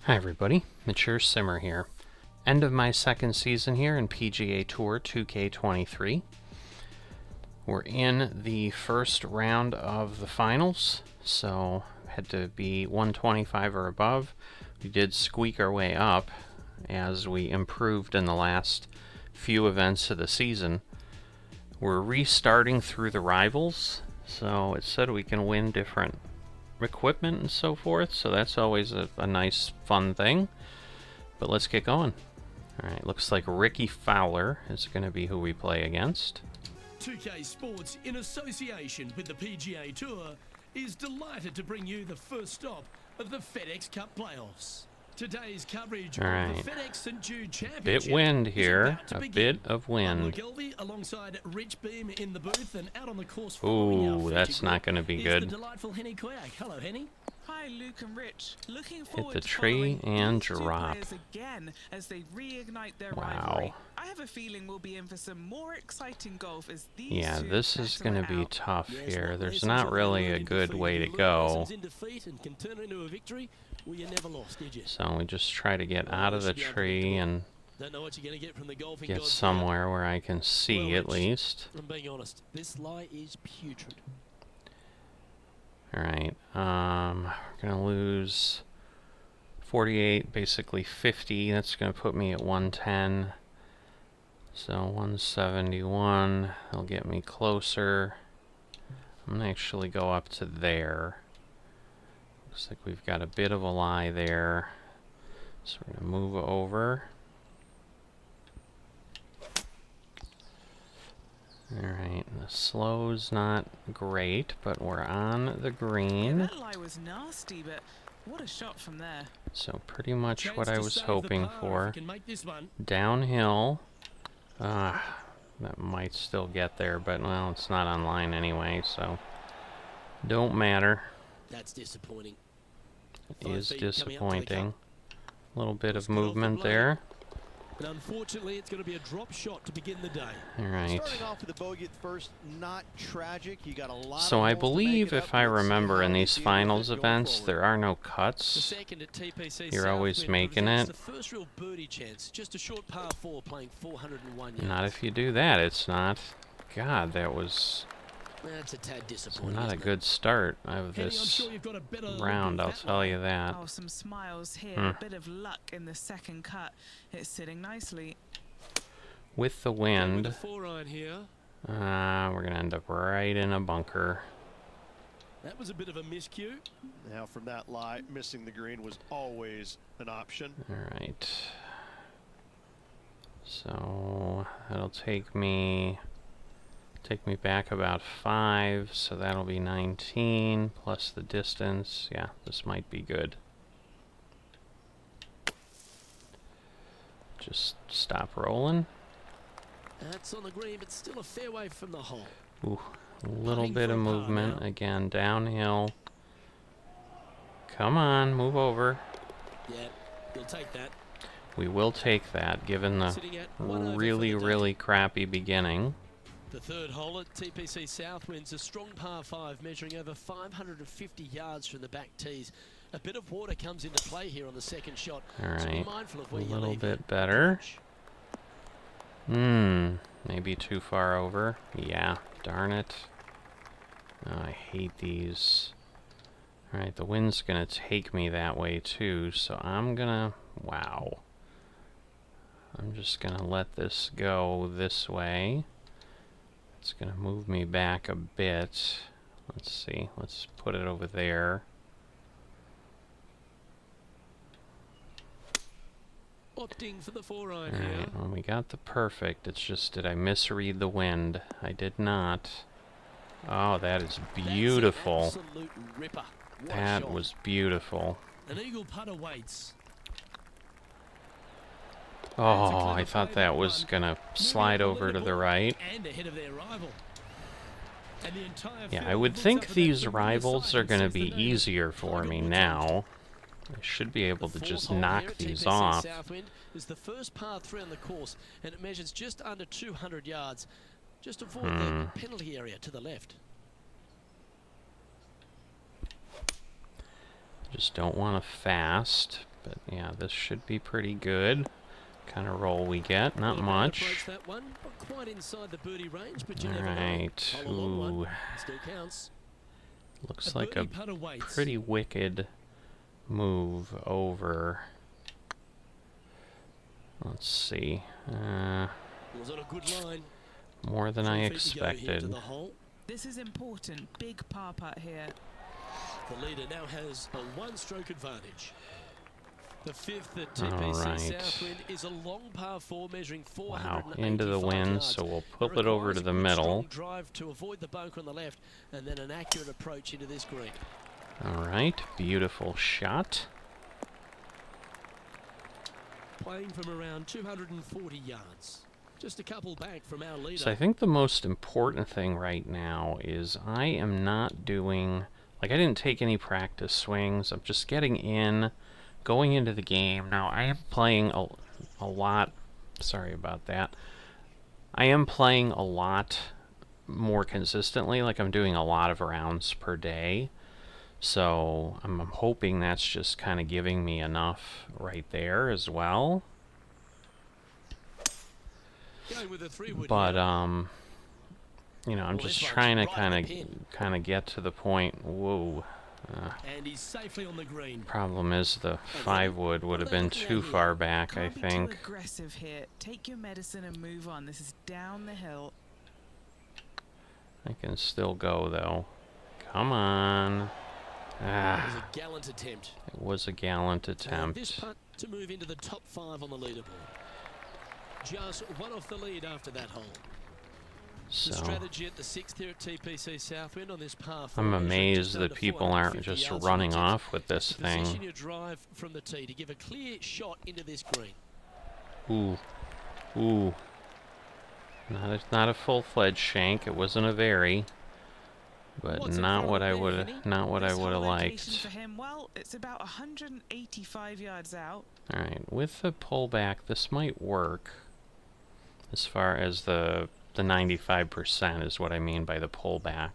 Hi everybody, Mature Simmer here. End of my second season here in PGA Tour 2K23. We're in the first round of the finals, so had to be 125 or above. We did squeak our way up as we improved in the last few events of the season. We're restarting through the rivals, so it said we can win different equipment and so forth, so that's always a nice fun thing. But let's get going. Alright, looks like Ricky Fowler is going to be who we play against. 2K Sports, in association with the PGA Tour, is delighted to bring you the first stop of the FedEx Cup playoffs. Today's coverage of the FedEx St. Jude Championship. Bit wind here, a bit of wind. Alongside Rich Beam in the booth and out on the course. Ooh, that's not going to be good. The delightful Henny Quack. Hello, Henny. Hi, Luke and Rich. Looking Hit forward the to tree and these two drop. players again as they reignite their Wow. rivalry. I have a feeling we'll be in for some more exciting golf as these Yeah, two this is going to battle be it out. tough here. There's not really a good way to go. So we just try to get out of the tree and get somewhere where I can see at least. I'm being honest, this lie is putrid. Alright, we're going to lose 48, basically 50. That's going to put me at 110. So 171, that'll get me closer. I'm going to actually go up to there. Looks like we've got a bit of a lie there. So we're going to move over. Alright, the slow's not great, but we're on the green. Yeah, that lie was nasty, but what a shot from there. So pretty much what I was hoping for. Downhill. That might still get there, but well, it's not online anyway, so don't matter. That's disappointing. It is disappointing. A little bit of movement there. But unfortunately, it's going to be a drop shot to begin the day. All right. Starting off with the bogey at first, not tragic. You got a lot So of I holes to make believe, it up, if I but let's see remember, how in they these deal with finals it going events, forward. there are no The cuts. second at TPC You're always Southwind making represents it. The first real birdie chance, just a short par 4 playing 401 yards. Not if you do that. It's not. God, that was That's a tad disappointing. not a isn't it? good start of Henny, I'm this sure you've got a better look round, at I'll that tell one. you that. Oh, some smiles here. A bit of luck in the second cut. It's sitting nicely. With the With wind, the 4-iron here. we're going to end up right in a bunker. That was a bit of a miscue. Now from that lie, missing the green was always an option. All right. So that'll take me back about 5, so that'll be 19 plus the distance. Yeah, this might be good. Just stop rolling. That's on the green, but still a fair way from the hole. Ooh, a little bit of movement again downhill. Come on, move over. Yeah, you'll take that. We will take that, given the Sitting at 1 over for really, the day. really crappy beginning. The third hole at TPC Southwind's a strong par 5 measuring over 550 yards from the back tees. A bit of water comes into play here on the second shot. All So be right, mindful of a where you little leave bit your better. approach. Maybe too far over. Yeah, darn it. Oh, I hate these. Alright, the wind's gonna take me that way too, so I'm gonna... Wow. I'm just gonna let this go this way. It's gonna move me back a bit. Let's see, let's put it over there. Opting for the 4-iron Alright, here. well, we got the perfect. It's just, did I misread the wind? I did not. Oh, that is beautiful. That's an absolute ripper. What a That shot. was beautiful. An eagle putter waits. Oh, I thought that was gonna slide over to the right. And ahead of their rival. And the entire Yeah, field I would looks think up at these that familiar rivals sight are and gonna sees the be name easier for Tiger me Woods on it. now. I should be able to The just fourth hole here knock at these TPC off. Southwind is the first par 3 on the course, and it measures just under 200 yards. Just avoid the penalty area to the left. Just don't want to fast, But yeah, this should be pretty good. Kind of roll we get, not much. That one. Not quite inside the birdie range, but you All never right. know. Hole along Ooh. one. Still counts. Looks like a putt awaits. pretty wicked move over. Let's see. Was on a good line. More than 4 I feet to go here to expected. the hole. This is important. Big par putt here. The leader now has a one-stroke advantage. The fifth at All TPC right. Southwind is a long par 4 measuring 485 Wow, into the wind, yards. so we'll It pull it over requires to a the good, middle. strong drive to avoid the bunker on the left, and then an accurate approach into this green. All right, beautiful shot. Playing from around 240 yards. Just a couple back from our leader. So I think the most important thing right now is I am not doing, like I didn't take any practice swings. I'm just getting in, going into the game. Now I am playing a lot, sorry about that. I am playing a lot more consistently, like I'm doing a lot of rounds per day. So I'm hoping that's just kind of giving me enough right there as well. Going with a 3-wood But here. you know, I'm Well, just this trying to one's right on the kind of get to the point. Whoa. And he's safely on the green. Problem is the 5-wood would have been too far back, I Can't be think. too aggressive here. Take your medicine and move on. This is down the hill. I can still go though. Come on. It was Ah, a gallant attempt. it was a gallant And this attempt. putt to move into the top 5 on the leaderboard. Just one off the lead after that hole. The So strategy at the 6th here at TPC Southwind on this par 4. I'm measuring amazed just that under people aren't 450 just yards running from the tee. off with this Position thing. your drive from the tee to give a clear shot into this green. Ooh. Ooh. Not a full-fledged shank. It wasn't a very, but What's in not front what of I there, would Henny? not what I This would have hole location liked. for him, well, it's about 185 yards out. All right, with the pullback, this might work. As far as the 95% is what I mean by the pullback.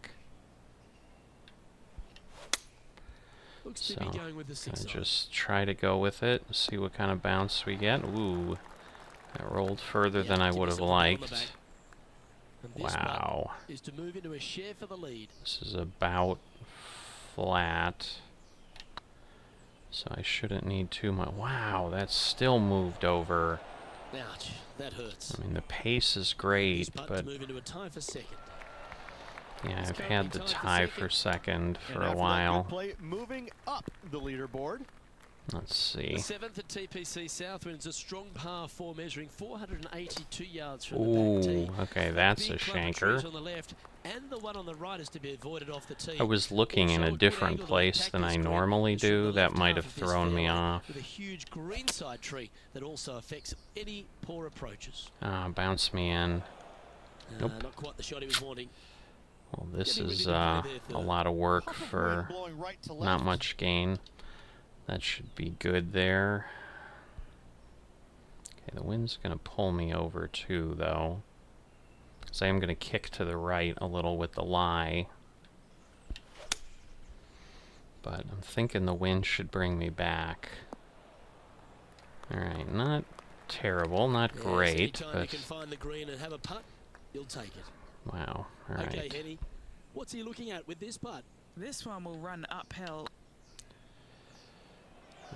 Looks So, to be going with the 6 I just try to go with it, see what kind of bounce we get. Ooh, that rolled further than I would have liked. Wow, Is to move into a share for the lead. this is about flat. So I shouldn't need too much. Wow, that's still moved over. Ouch, that hurts. I mean, the pace is This great, putt but to move into a tie for second. yeah, It's I've currently had the tied for tie second. for second And for a after that while. good play, moving up the leaderboard. Let's The see. 7th at TPC Southwind's a strong par 4 measuring 482 yards from the back tee. Ooh, okay, that's a Big clump of trees shanker. on the left and the one on the right is to be avoided off the tee. I was looking in Also a good different angle to place attack than this I green normally is from do. the That left might half have of this thrown me fairway off. with a huge greenside tree that also affects any poor approaches. Bounce me in. Nope. Not quite the shot he was wanting. Well, this Getting is ready to a play there, third. lot of work Puff of wind for blowing right to not left. much gain. That should be good there. Okay, the wind's going to pull me over too, though. Because I am going to kick to the right a little with the lie. But I'm thinking the wind should bring me back. Alright, not terrible, not Yes, great, anytime you but can find the green and have a putt, you'll take it. wow, Okay, alright. Henny, what's he looking at with this putt? This one will run uphill.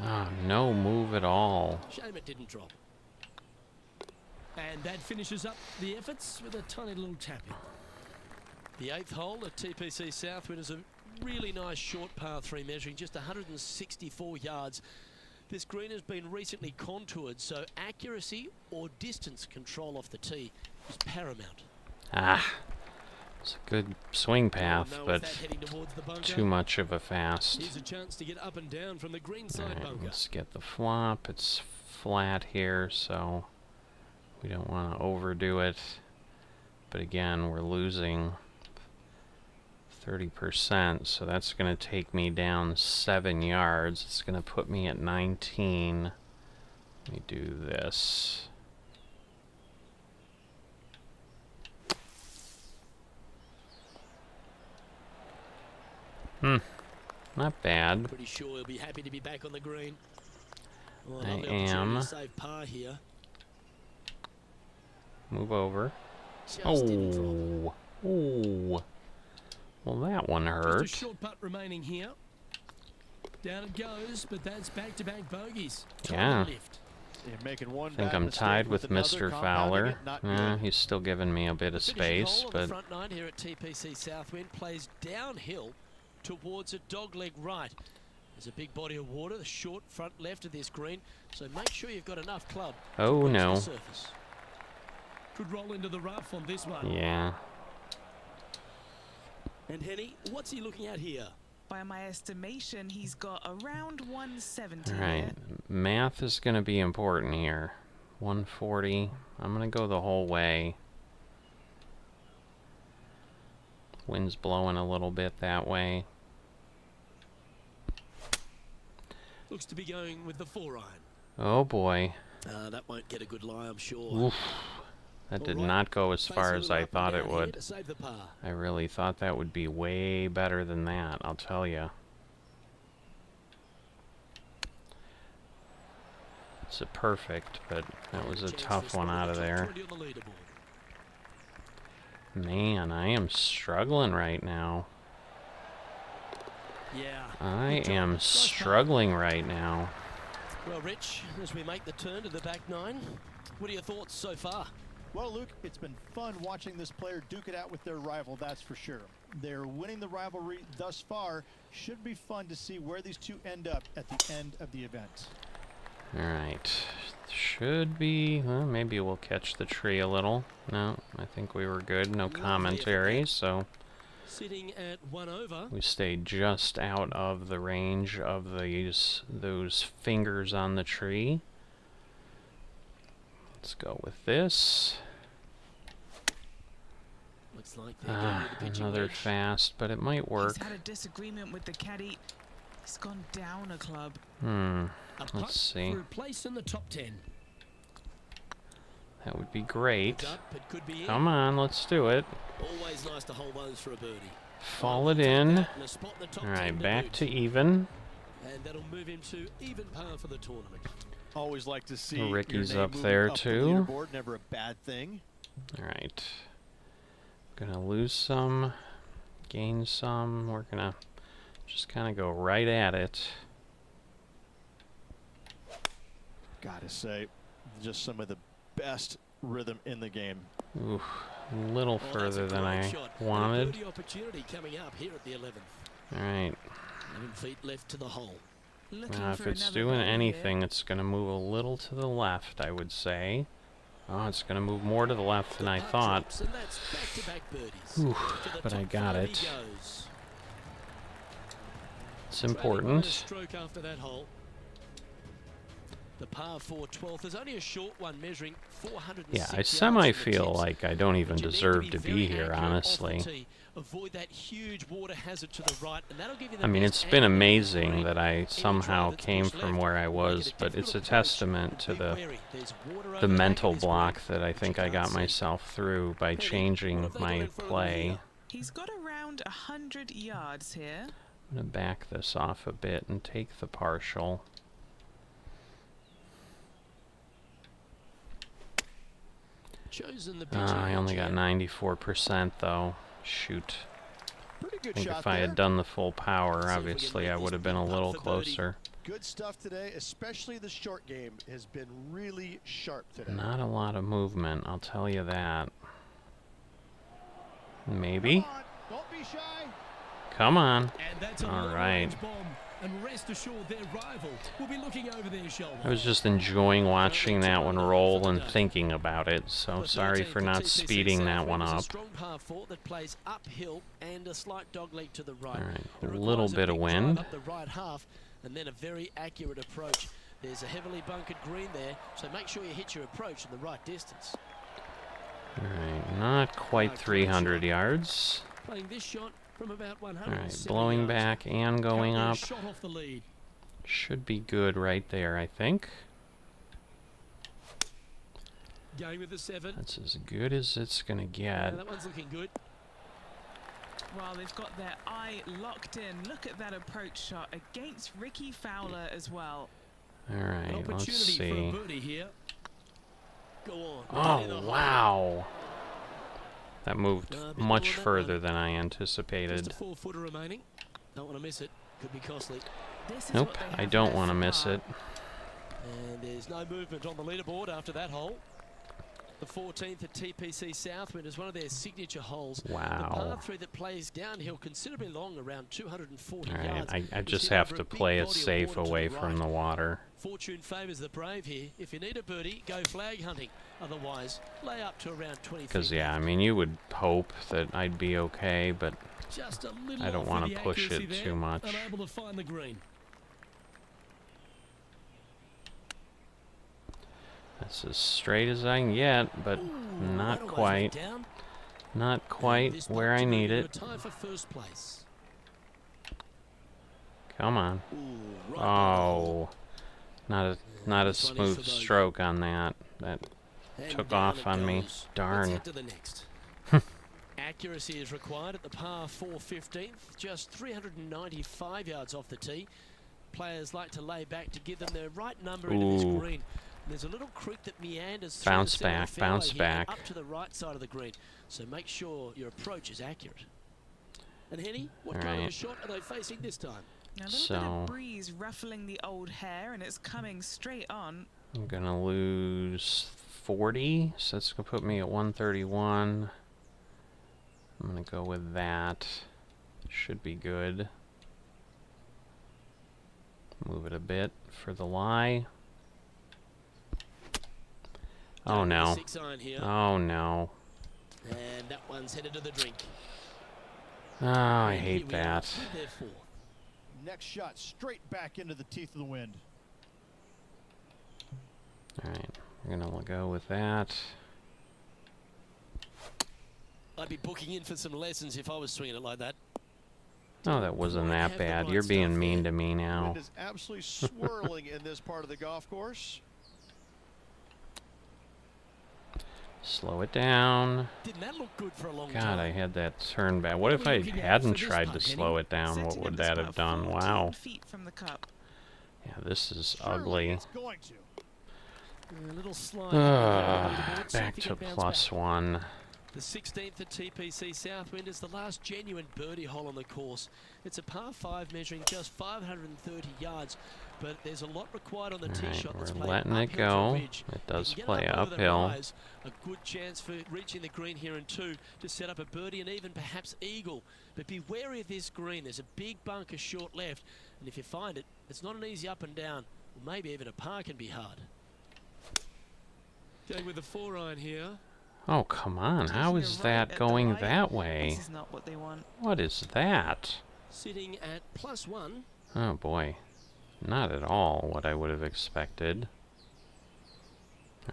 Oh, no move at all. Shame it didn't drop. And that finishes up the efforts with a tiny little tap in. The 8th hole at TPC Southwind is a really nice short par 3 measuring just 164 yards. This green has been recently contoured, so accuracy or distance control off the tee is paramount. Ah, it's a good swing path, Now, but with that heading towards the bunker, too much of a fast. here's a chance to get up and down from the green side Alright, bunker. let's get the flop. It's flat here, so we don't want to overdo it. But again, we're losing 30%, so that's going to take me down 7 yards. It's going to put me at 19. Let me do this. Not bad. Pretty sure he'll be happy to be back on the green. Well, I lovely opportunity am. to save par here. Move over. Just didn't drop. Oh. Oh. Well, that one Just a hurt. short putt remaining here. Down it goes, but that's back-to-back bogeys. Yeah. Time to lift. You're making one I think bad I'm mistake tied with another, Mr. compounding Fowler. it, not good. He's still giving me a bit of The finishing space, hole on but the front nine here at TPC Southwind plays downhill towards a dogleg right. There's a big body of water, the short front left of this green, so make sure you've got enough club to oh reach no. the surface. Could roll into the rough on this one. Yeah. And Henny, what's he looking at here? By my estimation, he's got around 170 All right. here. Math is going to be important here. 140. I'm going to go the whole way. Wind's blowing a little bit that way. Looks to be going with the 4-iron. Oh boy. That won't get a good lie, I'm sure. Oof. That did All right. not go as Face far a as little I up and thought down it here would. to save the par. I really thought that would be way better than that, I'll tell you. It's a perfect, but that was a Chance tough for one spot out of in the top there. 20 on the leaderboard. Man, I am struggling right now. Yeah. I Good job. am Nice putt. struggling right now. Well, Rich, as we make the turn to the back nine, what are your thoughts so far? Well, Luke, it's been fun watching this player duke it out with their rival, that's for sure. They're winning the rivalry thus far. Should be fun to see where these two end up at the end of the event. Alright. Should be... Well, maybe we'll catch the tree a little. No, I think we were good. No commentary, so... Sitting at 1 over. We stayed just out of the range of those fingers on the tree. Let's go with this. Looks like they're going with the pitching Another wedge. fast, but it might work. He's had a disagreement with the caddy. He's gone down a club. A Let's putt see. for a place in the top 10. That would be great. It's up, it could be in. Come on, let's do it. Always nice to hold those for a birdie. Fall it We'll take in. that and a spot in the top 10 Alright, to back boot. to even. And that'll move him to even par for the tournament. Always like to see Ricky's your name up moving there up the too. leaderboard, never a bad thing. Alright. Gonna lose some, gain some. We're gonna just kind of go right at it. Gotta say, just some of the best rhythm in the game. Oof, a little Well, further that's a than great I shot. And a wanted. birdie opportunity coming up here at the 11th. Alright, 11 feet left to the hole. Looking now if for it's another doing birdie here. anything, it's gonna move a little to the left, I would say. Oh, it's gonna move more to the left than I The putt thought. drops, and that's back-to-back birdies. Oof, To the but I top got five it. he goes. It's Trailing by a important. stroke after that hole. The par 4 12th. There's only a short one measuring 406 Yeah, I yards semi from the feel tips. like I don't even But you need deserve to very be here, accurate off the honestly. tee. Avoid that huge water hazard to the right, and that'll give you the I mean, best it's been angle on the amazing green. that I Any somehow drive that's came pushed from left where I will make was, it a but it's a difficult approach. testament to Be the wary. There's water over the back mental of this green, block that I which think you I got can't see. myself through by Penny, what changing have they got my in front of them play. here? He's got around 100 yards here. I'm going to back this off a bit and take the partial. Chosen the pitching I only wedge got here. 94% though. Shoot. Pretty I good think shot if I there. had done the full power, See if we can obviously make I this would have been big a putt little for birdie. closer. Good stuff today, especially the short game has been really sharp today. Not a lot of movement, I'll tell you that. Maybe? Come on, don't be shy. Come on. And that's a All long right. range bomb. And rest assured their rival will be looking over their shoulder. I was just enjoying watching that one roll and thinking about it, so The sorry 13th for at not TPC speeding that Southwind one is a up. strong par 4 that plays uphill and a slight dogleg to the right. Alright, It a requires little bit of big drive wind. up the right half and then a very accurate approach. There's a heavily bunkered green there, so make sure you hit your approach in the right distance. Alright, not quite 300 yards. Playing this shot from about 100. Alright, blowing back and going up. Shot off the lead. Should be good right there, I think. Going with the 7. That's as good as it's gonna Yeah, get. that one's looking good. Well, they've got their eye locked in. Look at that approach shot against Ricky Fowler as well. Alright, let's see. For a birdie here. Go on. Oh, wow. That moved much further than I anticipated. Just a 4-footer remaining. Don't want to miss it. Could be costly. Nope, I don't want to miss it. And there's no movement on the leaderboard after that hole. The 14th at TPC Southwind is one of their signature holes. Wow. The par 3 that plays downhill considerably long, around 240 yards. I just have to play it safe away from the water. Fortune favours the brave here. If you need a birdie, go flag hunting. Otherwise, lay up to around 20 feet. Because, yeah, I mean, you would hope that I'd be okay, but just a little I don't want to push it too much. Unable to find the green. That's as straight as I can get, but not quite. Not quite where I need it. Come on. Oh, not a smooth stroke on that. That took off on me. Darn. Accuracy is required at the par 4 15th, just 395 yards off the tee. Players like to lay back to give them the right number into this green. There's a little creek that meanders through bounce back, bounce back. Up to the right side of the green, so make sure your approach is accurate. And Henny, what kind of a shot are they facing this time? A little bit of breeze ruffling the old hair, and it's coming straight on. I'm gonna lose 40, so that's gonna put me at 131. I'm gonna go with that. Should be good. Move it a bit for the lie. Oh no. Oh no. And that one's headed to the drink. Oh, I hate that. Next shot straight back into the teeth of the wind. Alright, we're gonna go with that. I'd be booking in for some lessons if I was swinging it like that. Oh, that wasn't that bad. You're being mean to me now. Wind is absolutely swirling in this part of the golf course. Slow it down. Didn't that look good for a long God, time? I had that turn back. What if I hadn't tried to slow it down? What would that have done? Wow. Feet from the cup. Yeah, this is ugly. A little slide. Back to +1. The 16th at TPC Southwind is the last genuine birdie hole on the course. It's a par 5 measuring just 530 yards, but there's a lot required on the tee shot. We're letting it go. It does play uphill. A good chance for reaching the green here in 2 to set up a birdie and even perhaps eagle. But be wary of this green. There's a big bunker short left, and if you find it, it's not an easy up and down. Or maybe even a par can be hard. Going with the 4-iron here. Oh, come on. How is that going that way? This is not what they want. What is that? Sitting at +1. Oh, boy. Not at all what I would have expected.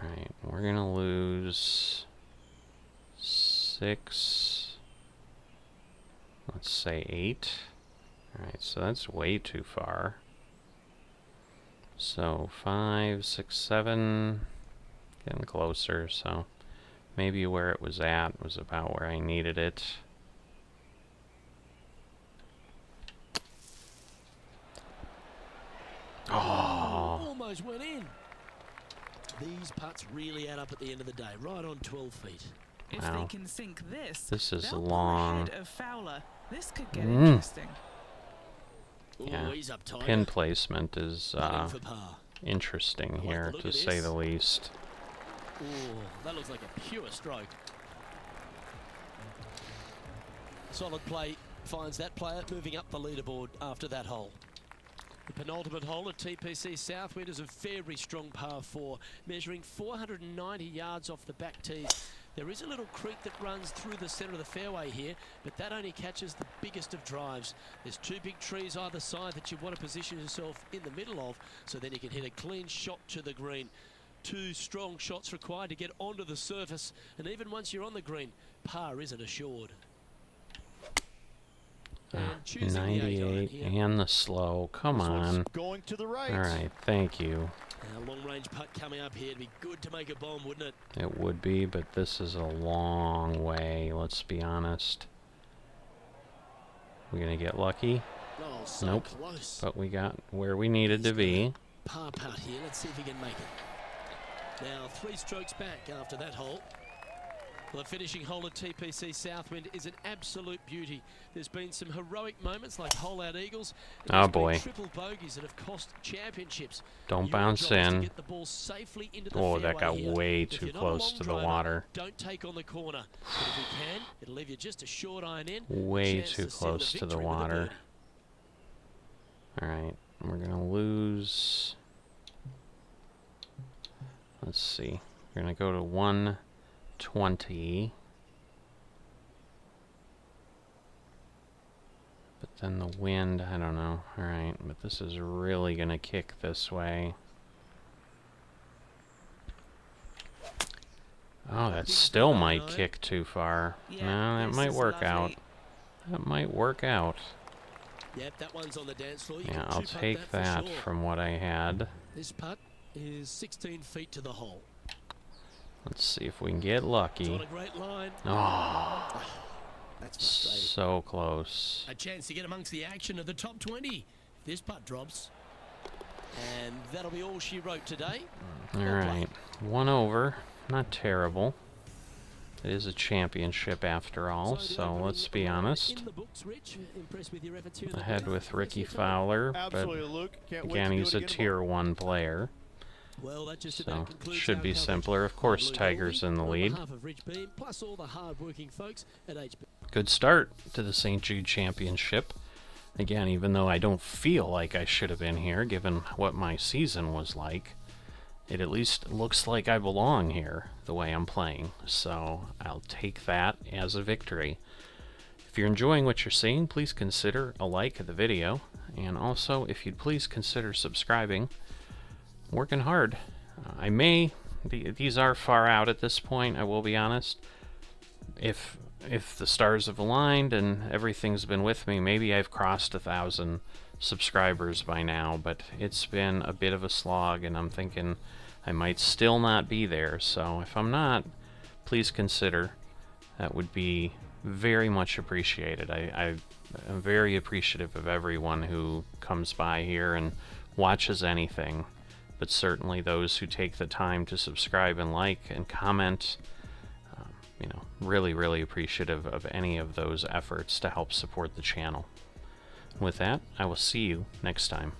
Alright, we're going to lose 6. Let's say 8. Alright, so that's way too far. So 5, 6, 7. Getting closer, so maybe where it was at was about where I needed it. Oh, almost went in. These putts really add up at the end of the day, right on 12 feet. If they can sink this is long. Ahead of Fowler. This could get interesting. Yeah, he's up tight. Pin placement is interesting here, to say the least. Oh, that looks like a pure stroke. Solid play finds that player moving up the leaderboard after that hole. The penultimate hole at TPC Southwind is a very strong par 4, measuring 490 yards off the back tees. There is a little creek that runs through the centre of the fairway here, but that only catches the biggest of drives. There's 2 big trees either side that you want to position yourself in the middle of, so then you can hit a clean shot to the green. 2 strong shots required to get onto the surface, and even once you're on the green, par isn't assured. And 98 and the slow. Come on. Going to the right. All right, thank you. A long-range putt coming up here. It'd be good to make a bomb, wouldn't it? It would be, but this is a long way, let's be honest. We're going to get lucky? Oh, so nope. Close. But we got where we needed to be. par putt here. Let's see if he can make it. Now 3 strokes back after that hole. Well, the finishing hole at TPC Southwind is an absolute beauty. There's been some heroic moments like hole-out eagles. Oh boy. Triple bogeys that have cost championships. Don't bounce in. Oh, that got way too close to the water. Don't take on the corner. But if you can, it'll leave you just a short iron in. Way too close to the water. Alright, we're going to lose. Let's see. We're going to go to 120. But then the wind, I don't know. Alright, but this is really going to kick this way. Oh, that still might kick too far. Yeah, no, that might work out. That might work out. Yep, that one's on the dance floor. Yeah, I'll take that from what I had. This putt is 16 feet to the hole. Let's see if we can get lucky. It's on a great line. Oh, That's so close. A chance to get amongst the action of the top 20. This putt drops. And that'll be all she wrote today. Alright, 1 over. Not terrible. It is a championship after all, so let's be honest. Ahead with Ricky Fowler, but again, he's a Tier 1 player. So, should be simpler. Of course, Tiger's in the lead. Good start to the St. Jude Championship. Again, even though I don't feel like I should have been here, given what my season was like, it at least looks like I belong here, the way I'm playing. So, I'll take that as a victory. If you're enjoying what you're seeing, please consider a like of the video. And also, if you'd please consider subscribing. I'm working hard. These are far out at this point, I will be honest. If the stars have aligned and everything's been with me, maybe I've crossed 1,000 subscribers by now, but it's been a bit of a slog, and I'm thinking I might still not be there. So if I'm not, please consider. That would be very much appreciated. I'm very appreciative of everyone who comes by here and watches anything, but certainly those who take the time to subscribe and like and comment. You know, really, really appreciative of any of those efforts to help support the channel. With that, I will see you next time.